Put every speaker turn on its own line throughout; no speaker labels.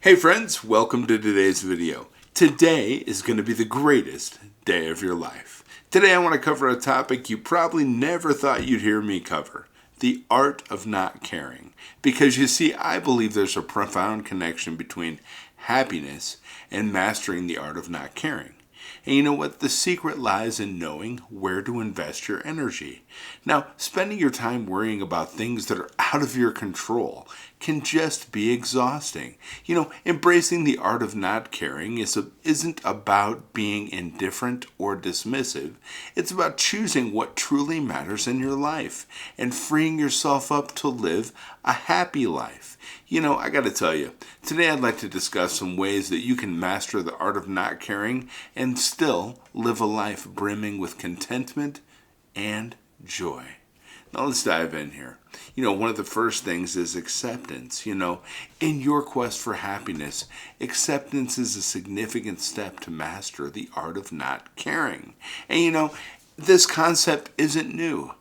Hey friends, welcome to today's video. Today is going to be the greatest day of your life. Today I want to cover a topic you probably never thought you'd hear me cover. The art of not caring. Because you see, I believe there's a profound connection between happiness and mastering the art of not caring. And you know what? The secret lies in knowing where to invest your energy. Now, spending your time worrying about things that are out of your control can just be exhausting. Embracing the art of not caring isn't about being indifferent or dismissive. It's about choosing what truly matters in your life and freeing yourself up to live a happy life. I got to tell you, today I'd like to discuss some ways that you can master the art of not caring and still live a life brimming with contentment and joy. Now let's dive in here. One of the first things is acceptance. In your quest for happiness, acceptance is a significant step to master the art of not caring. And this concept isn't new.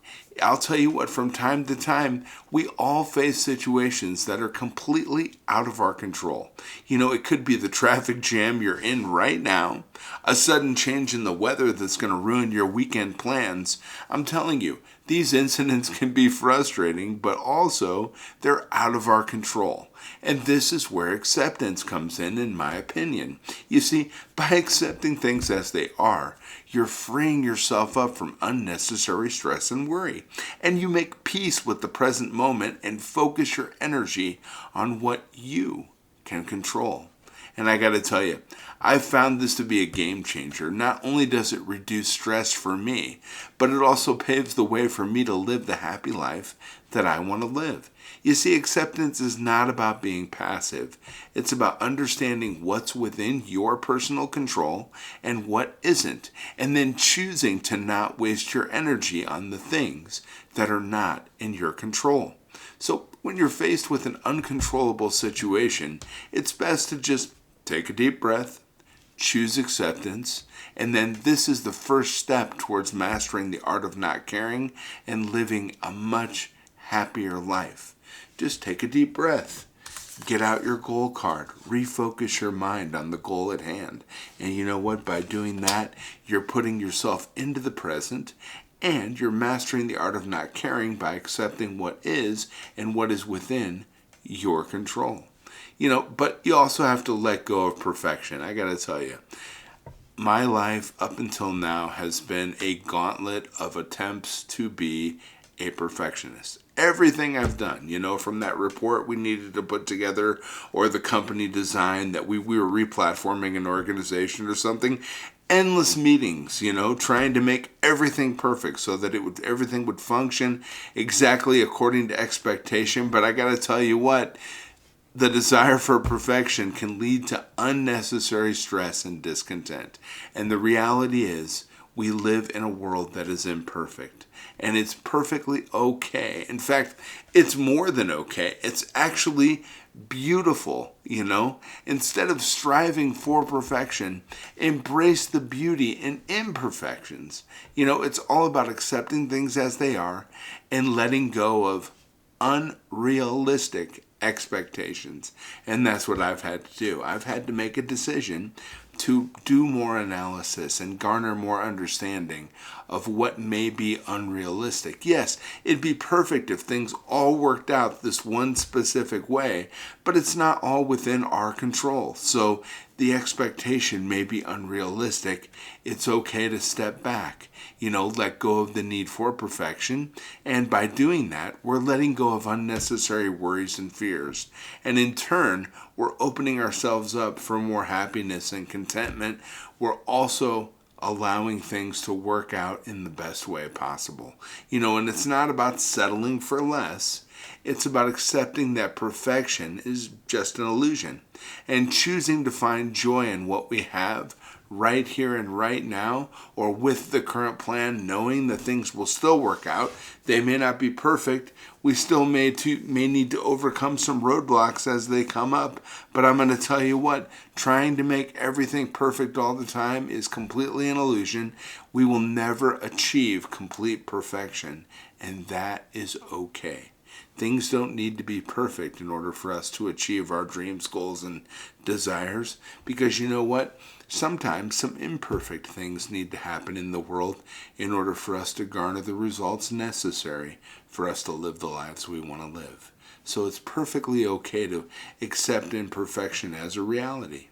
I'll tell you what, from time to time, we all face situations that are completely out of our control. It could be the traffic jam you're in right now, a sudden change in the weather that's going to ruin your weekend plans. I'm telling you, these incidents can be frustrating, but also they're out of our control. And this is where acceptance comes in my opinion. You see, by accepting things as they are, you're freeing yourself up from unnecessary stress and worry. And you make peace with the present moment and focus your energy on what you can control. And I got to tell you, I've found this to be a game changer. Not only does it reduce stress for me, but it also paves the way for me to live the happy life that I want to live. You see, acceptance is not about being passive. It's about understanding what's within your personal control and what isn't, and then choosing to not waste your energy on the things that are not in your control. So when you're faced with an uncontrollable situation, it's best to just take a deep breath, choose acceptance, and then this is the first step towards mastering the art of not caring and living a much happier life. Just take a deep breath. Get out your goal card. Refocus your mind on the goal at hand. And you know what? By doing that, you're putting yourself into the present and you're mastering the art of not caring by accepting what is and what is within your control. But you also have to let go of perfection. I got to tell you, my life up until now has been a gauntlet of attempts to be a perfectionist. Everything I've done, from that report we needed to put together or the company design that we were replatforming an organization or something, endless meetings, trying to make everything perfect so that everything would function exactly according to expectation. But I got to tell you what, the desire for perfection can lead to unnecessary stress and discontent. And the reality is, we live in a world that is imperfect. And it's perfectly okay. In fact, it's more than okay. It's actually beautiful, Instead of striving for perfection, embrace the beauty in imperfections. It's all about accepting things as they are and letting go of unrealistic expectations. And that's what I've had to do. I've had to make a decision to do more analysis and garner more understanding of what may be unrealistic. Yes, it'd be perfect if things all worked out this one specific way, but it's not all within our control. So the expectation may be unrealistic. It's okay to step back, let go of the need for perfection. And by doing that, we're letting go of unnecessary worries and fears. And in turn, we're opening ourselves up for more happiness and contentment. We're also allowing things to work out in the best way possible. And it's not about settling for less. It's about accepting that perfection is just an illusion and choosing to find joy in what we have right here and right now, or with the current plan, knowing that things will still work out. They may not be perfect. We still may need to overcome some roadblocks as they come up. But I'm going to tell you what, trying to make everything perfect all the time is completely an illusion. We will never achieve complete perfection, and that is okay. Things don't need to be perfect in order for us to achieve our dreams, goals, and desires. Because you know what? Sometimes some imperfect things need to happen in the world in order for us to garner the results necessary for us to live the lives we want to live. So it's perfectly okay to accept imperfection as a reality.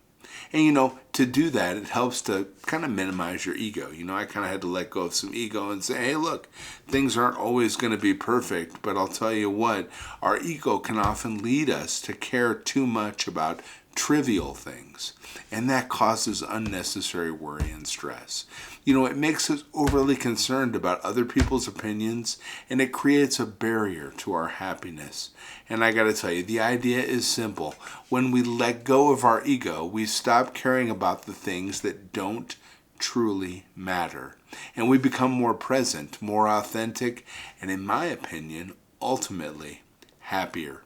And to do that, it helps to kind of minimize your ego. I kind of had to let go of some ego and say, hey, look, things aren't always going to be perfect, but I'll tell you what, our ego can often lead us to care too much about trivial things, and that causes unnecessary worry and stress. It makes us overly concerned about other people's opinions, and it creates a barrier to our happiness. And I gotta tell you, the idea is simple. When we let go of our ego, we stop caring about the things that don't truly matter, and we become more present, more authentic, and in my opinion, ultimately happier.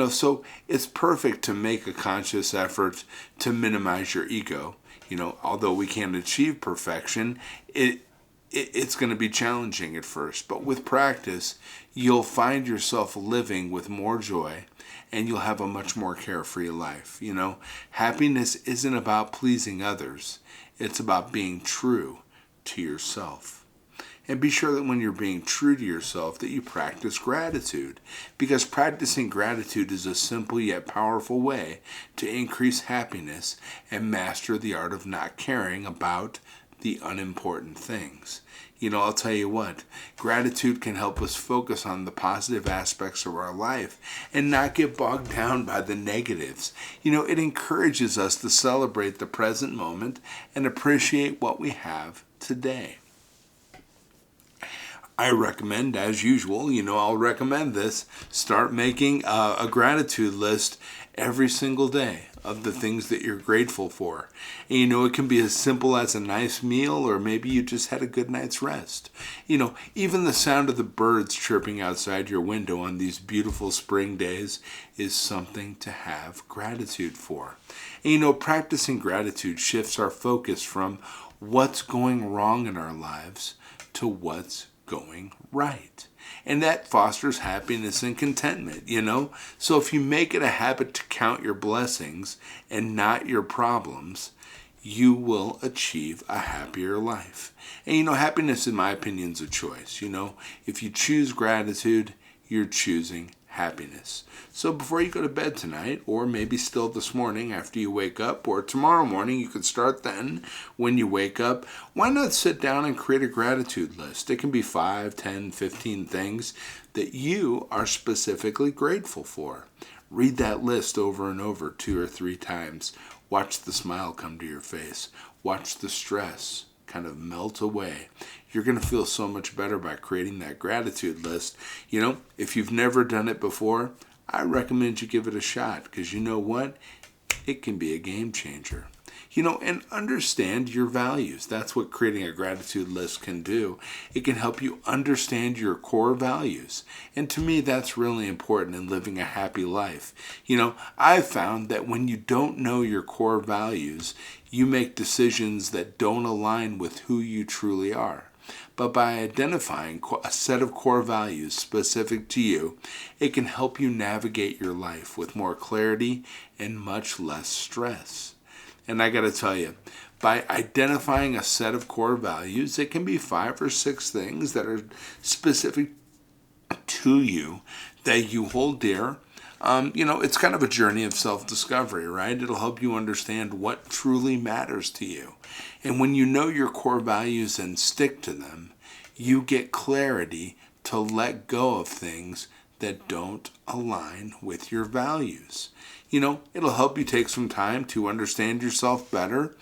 So it's perfect to make a conscious effort to minimize your ego. Although we can't achieve perfection, it's going to be challenging at first. But with practice, you'll find yourself living with more joy, and you'll have a much more carefree life. Happiness isn't about pleasing others. It's about being true to yourself. And be sure that when you're being true to yourself that you practice gratitude, because practicing gratitude is a simple yet powerful way to increase happiness and master the art of not caring about the unimportant things. I'll tell you what, gratitude can help us focus on the positive aspects of our life and not get bogged down by the negatives. It encourages us to celebrate the present moment and appreciate what we have today. I recommend, as usual, I'll recommend this, start making a gratitude list every single day of the things that you're grateful for. And it can be as simple as a nice meal, or maybe you just had a good night's rest. Even the sound of the birds chirping outside your window on these beautiful spring days is something to have gratitude for. And practicing gratitude shifts our focus from what's going wrong in our lives to what's going right. And that fosters happiness and contentment, So if you make it a habit to count your blessings and not your problems, you will achieve a happier life. And happiness, in my opinion, is a choice. If you choose gratitude, you're choosing happiness. So before you go to bed tonight, or maybe still this morning after you wake up, or tomorrow morning, you could start then when you wake up, why not sit down and create a gratitude list? It can be 5, 10, 15 things that you are specifically grateful for. Read that list over and over 2 or 3 times. Watch the smile come to your face. Watch the stress kind of melt away. You're going to feel so much better by creating that gratitude list. If you've never done it before, I recommend you give it a shot, because you know what? It can be a game changer. And understand your values. That's what creating a gratitude list can do. It can help you understand your core values. And to me, that's really important in living a happy life. I've found that when you don't know your core values, you make decisions that don't align with who you truly are. But by identifying a set of core values specific to you, it can help you navigate your life with more clarity and much less stress. And I got to tell you, by identifying a set of core values, it can be 5 or 6 things that are specific to you that you hold dear. It's kind of a journey of self-discovery, right? It'll help you understand what truly matters to you. And when you know your core values and stick to them, you get clarity to let go of things that don't align with your values. It'll help you take some time to understand yourself better.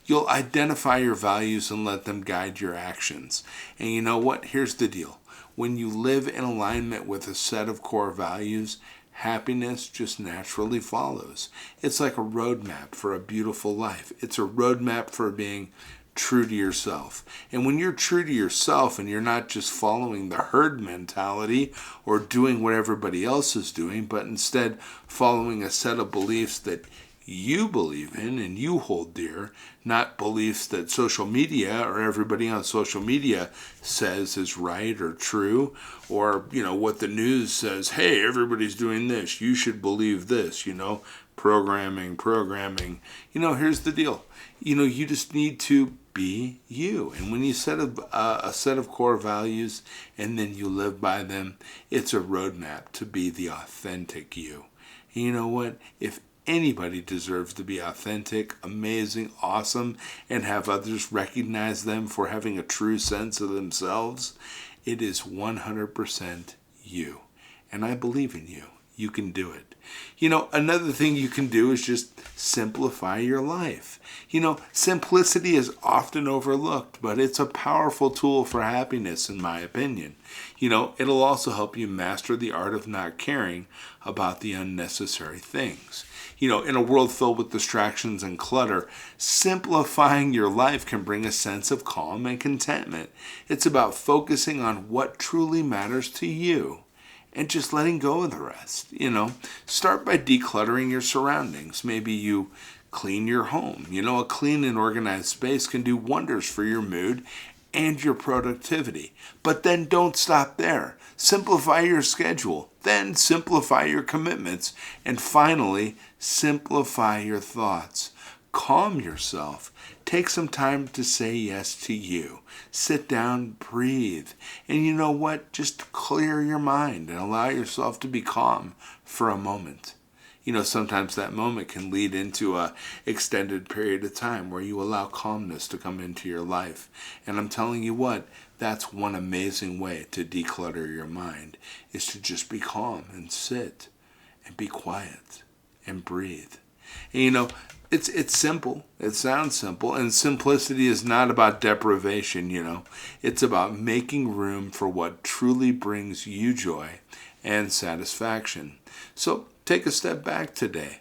You'll identify your values and let them guide your actions. And you know what? Here's the deal. When you live in alignment with a set of core values, happiness just naturally follows. It's like a roadmap for a beautiful life. It's a roadmap for being true to yourself. And when you're true to yourself and you're not just following the herd mentality or doing what everybody else is doing, but instead following a set of beliefs that you believe in and you hold dear, not beliefs that social media or everybody on social media says is right or true, or, what the news says, hey, everybody's doing this, you should believe this, programming. Here's the deal. You just need to be you. And when you set a set of core values and then you live by them, it's a roadmap to be the authentic you. And you know what? If anybody deserves to be authentic, amazing, awesome, and have others recognize them for having a true sense of themselves, it is 100% you. And I believe in you. You can do it. Another thing you can do is just simplify your life. Simplicity is often overlooked, but it's a powerful tool for happiness, in my opinion. It'll also help you master the art of not caring about the unnecessary things. In a world filled with distractions and clutter, simplifying your life can bring a sense of calm and contentment. It's about focusing on what truly matters to you and just letting go of the rest. Start by decluttering your surroundings. Maybe you clean your home. A clean and organized space can do wonders for your mood and your productivity. But then don't stop there. Simplify your schedule. Then simplify your commitments. And finally, simplify your thoughts. Calm yourself. Take some time to say yes to you. Sit down, breathe. And you know what? Just clear your mind and allow yourself to be calm for a moment. Sometimes that moment can lead into a extended period of time where you allow calmness to come into your life. And I'm telling you what, that's one amazing way to declutter your mind, is to just be calm and sit and be quiet and breathe. And it's simple. It sounds simple. And simplicity is not about deprivation, It's about making room for what truly brings you joy and satisfaction. So take a step back today.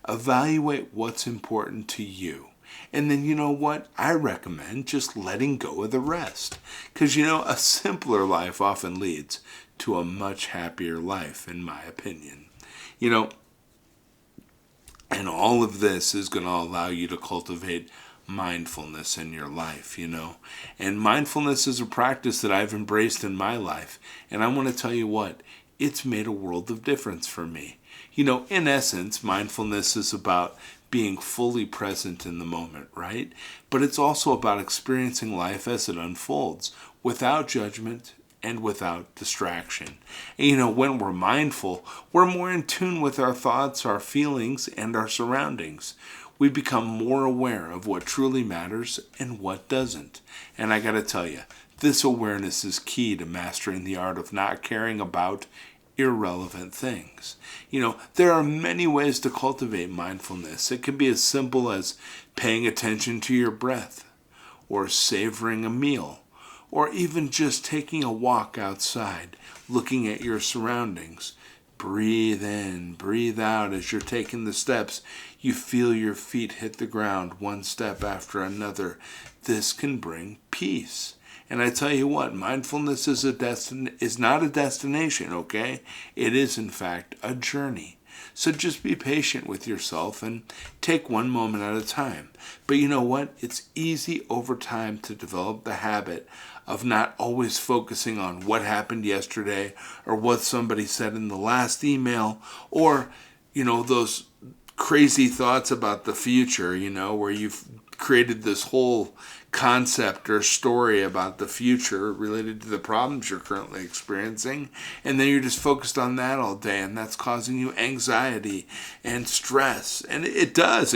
Evaluate what's important to you. And then you know what? I recommend just letting go of the rest. Because a simpler life often leads to a much happier life, in my opinion. And all of this is going to allow you to cultivate mindfulness in your life, And mindfulness is a practice that I've embraced in my life. And I want to tell you what, it's made a world of difference for me. In essence, mindfulness is about being fully present in the moment, right? But it's also about experiencing life as it unfolds, without judgment and without distraction. And when we're mindful, we're more in tune with our thoughts, our feelings, and our surroundings. We become more aware of what truly matters and what doesn't. And I gotta tell you, this awareness is key to mastering the art of not caring about irrelevant things. There are many ways to cultivate mindfulness. It can be as simple as paying attention to your breath, or savoring a meal, or even just taking a walk outside, looking at your surroundings. Breathe in, breathe out as you're taking the steps. You feel your feet hit the ground one step after another. This can bring peace. And I tell you what, mindfulness is not a destination, okay? It is, in fact, a journey. So just be patient with yourself and take one moment at a time. But you know what? It's easy over time to develop the habit of not always focusing on what happened yesterday or what somebody said in the last email, or, those crazy thoughts about the future, where you've created this whole concept or story about the future related to the problems you're currently experiencing, and then you're just focused on that all day, and that's causing you anxiety and stress. And it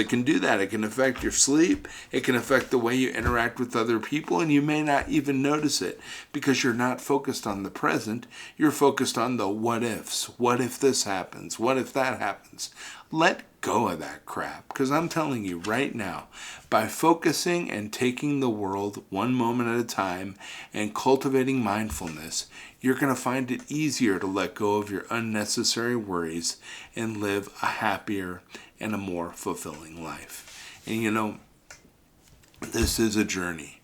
can do that. It can affect your sleep, it can affect the way you interact with other people, and you may not even notice it because you're not focused on the present. You're focused on the what ifs. What if this happens? What if that happens? Let go of that crap, because I'm telling you right now, by focusing and taking the world one moment at a time and cultivating mindfulness, you're going to find it easier to let go of your unnecessary worries and live a happier and a more fulfilling life. And this is a journey.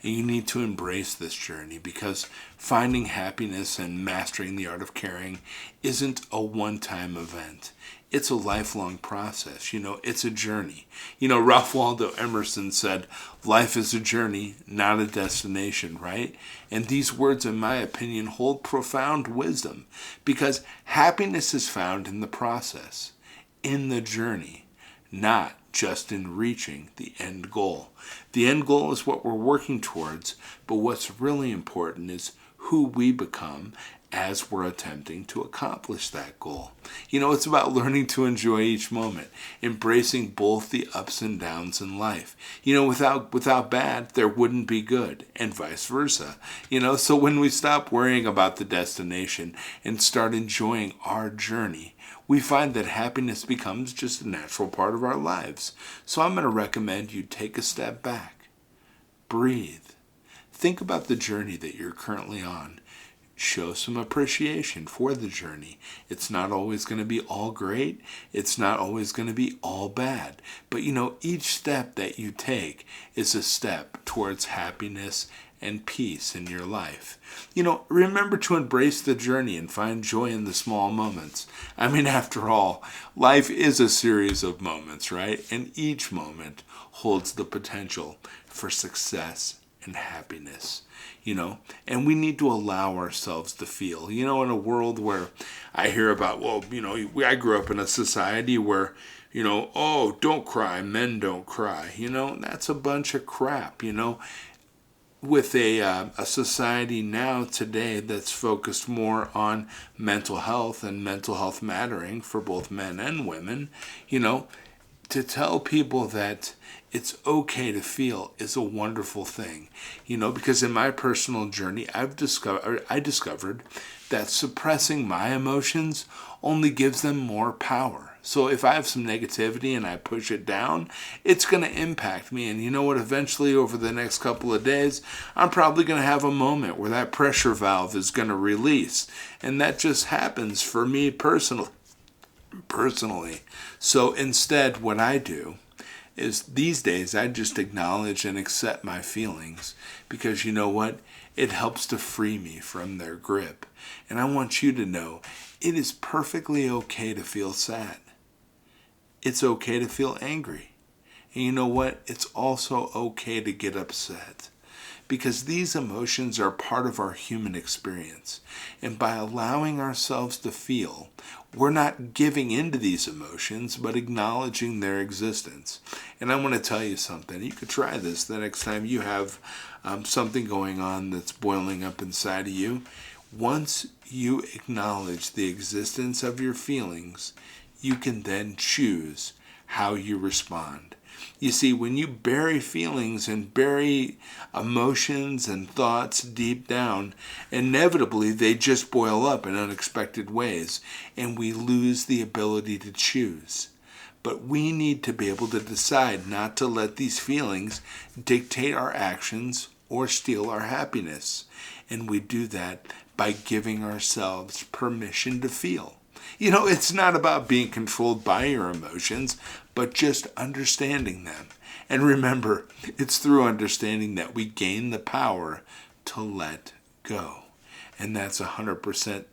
And you need to embrace this journey, because finding happiness and mastering the art of caring isn't a one-time event. it's a lifelong process. It's a journey. Ralph Waldo Emerson said, life is a journey, not a destination, right? And these words, in my opinion, hold profound wisdom because happiness is found in the process, in the journey, not just in reaching the end goal. The end goal is what we're working towards, but what's really important is who we become as we're attempting to accomplish that goal. It's about learning to enjoy each moment, embracing both the ups and downs in life. Without bad, there wouldn't be good, and vice versa. So when we stop worrying about the destination and start enjoying our journey, we find that happiness becomes just a natural part of our lives. So I'm going to recommend you take a step back, breathe, think about the journey that you're currently on. Show some appreciation for the journey. It's not always going to be all great. It's not always going to be all bad. But each step that you take is a step towards happiness and peace in your life. Remember to embrace the journey and find joy in the small moments. After all, life is a series of moments, right? And each moment holds the potential for success and happiness. And we need to allow ourselves to feel, in a world where I hear about, I grew up in a society where, oh, don't cry, men don't cry, that's a bunch of crap, with a society now today that's focused more on mental health and mental health mattering for both men and women, to tell people that it's okay to feel is a wonderful thing, because in my personal journey, I discovered that suppressing my emotions only gives them more power. So if I have some negativity and I push it down, it's going to impact me. And you know what? Eventually, over the next couple of days, I'm probably going to have a moment where that pressure valve is going to release. And that just happens for me personally. So instead, what I do is these days I just acknowledge and accept my feelings because you know what? It helps to free me from their grip. And I want you to know it is perfectly okay to feel sad. It's okay to feel angry. And you know what? It's also okay to get upset. Because these emotions are part of our human experience. And by allowing ourselves to feel, we're not giving into these emotions, but acknowledging their existence. And I want to tell you something. You could try this the next time you have something going on that's boiling up inside of you. Once you acknowledge the existence of your feelings, you can then choose how you respond. You see, when you bury feelings and bury emotions and thoughts deep down, inevitably they just boil up in unexpected ways, and we lose the ability to choose. But we need to be able to decide not to let these feelings dictate our actions or steal our happiness. And we do that by giving ourselves permission to feel. It's not about being controlled by your emotions, but just understanding them. And remember, it's through understanding that we gain the power to let go. And that's 100%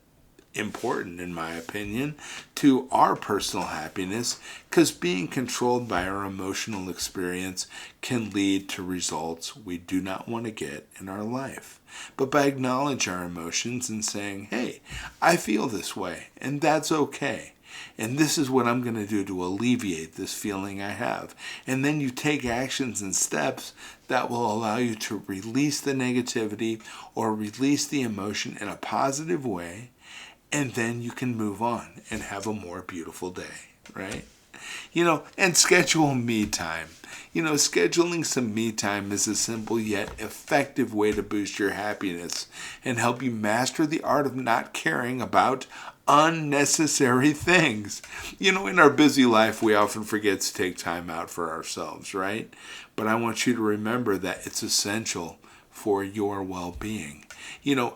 important, in my opinion, to our personal happiness, because being controlled by our emotional experience can lead to results we do not want to get in our life. But by acknowledging our emotions and saying, hey, I feel this way, and that's okay. And this is what I'm going to do to alleviate this feeling I have. And then you take actions and steps that will allow you to release the negativity or release the emotion in a positive way. And then you can move on and have a more beautiful day, right? And schedule me time. Scheduling some me time is a simple yet effective way to boost your happiness and help you master the art of not caring about unnecessary things. In our busy life, we often forget to take time out for ourselves, right? But I want you to remember that it's essential for your well-being.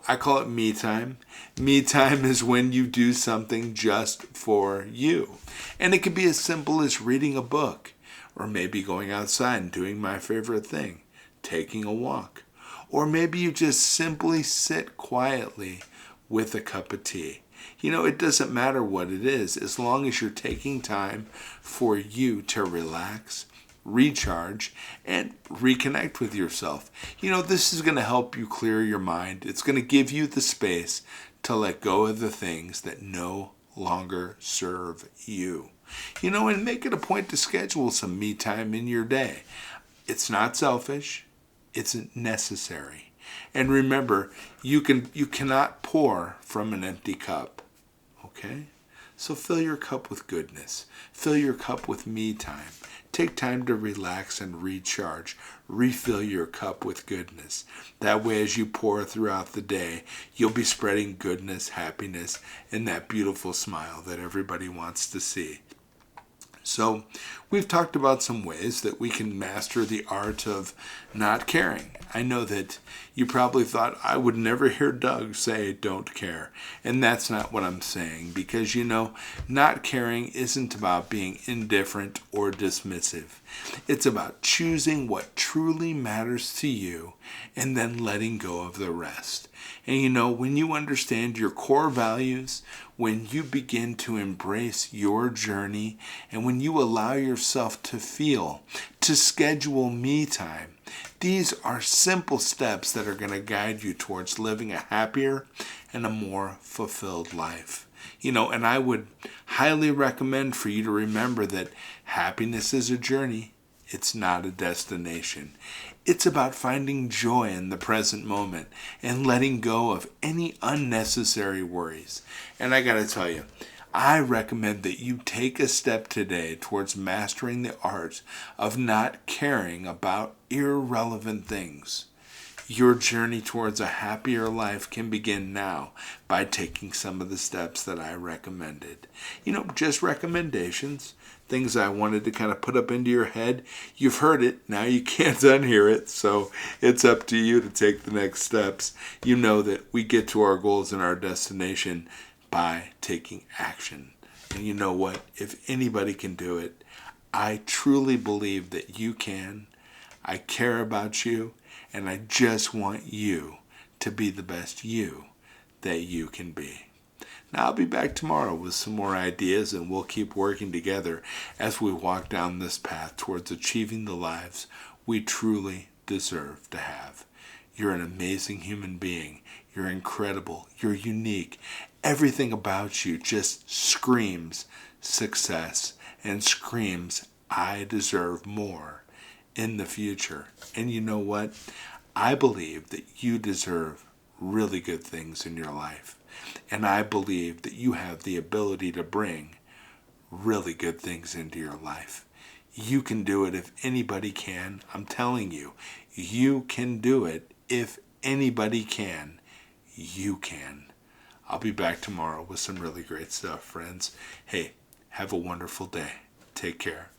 I call it me time. Me time is when you do something just for you. And it can be as simple as reading a book, or maybe going outside and doing my favorite thing, taking a walk. Or maybe you just simply sit quietly with a cup of tea. It doesn't matter what it is, as long as you're taking time for you to relax, recharge, and reconnect with yourself. This is going to help you clear your mind. It's going to give you the space to let go of the things that no longer serve you. And make it a point to schedule some me time in your day. It's not selfish, it's necessary. And remember, you cannot pour from an empty cup. Okay? So fill your cup with goodness. Fill your cup with me time. Take time to relax and recharge. Refill your cup with goodness. That way, as you pour throughout the day, you'll be spreading goodness, happiness, and that beautiful smile that everybody wants to see. So, we've talked about some ways that we can master the art of not caring. I know that you probably thought I would never hear Doug say don't care. And that's not what I'm saying, because not caring isn't about being indifferent or dismissive. It's about choosing what truly matters to you and then letting go of the rest. And when you understand your core values, when you begin to embrace your journey, and when you allow yourself to feel, to schedule me time, these are simple steps that are going to guide you towards living a happier and a more fulfilled life. And I would highly recommend for you to remember that happiness is a journey. It's not a destination. It's about finding joy in the present moment and letting go of any unnecessary worries. And I got to tell you, I recommend that you take a step today towards mastering the art of not caring about irrelevant things. Your journey towards a happier life can begin now by taking some of the steps that I recommended. Just recommendations, things I wanted to kind of put up into your head. You've heard it, now you can't unhear it, so it's up to you to take the next steps. You know that we get to our goals and our destination by taking action. And you know what? If anybody can do it, I truly believe that you can. I care about you, and I just want you to be the best you that you can be. Now, I'll be back tomorrow with some more ideas, and we'll keep working together as we walk down this path towards achieving the lives we truly deserve to have. You're an amazing human being. You're incredible. You're unique. Everything about you just screams success and screams, I deserve more in the future. And you know what? I believe that you deserve really good things in your life. And I believe that you have the ability to bring really good things into your life. You can do it if anybody can. I'm telling you, you can do it if anybody can. You can. I'll be back tomorrow with some really great stuff, friends. Hey, have a wonderful day. Take care.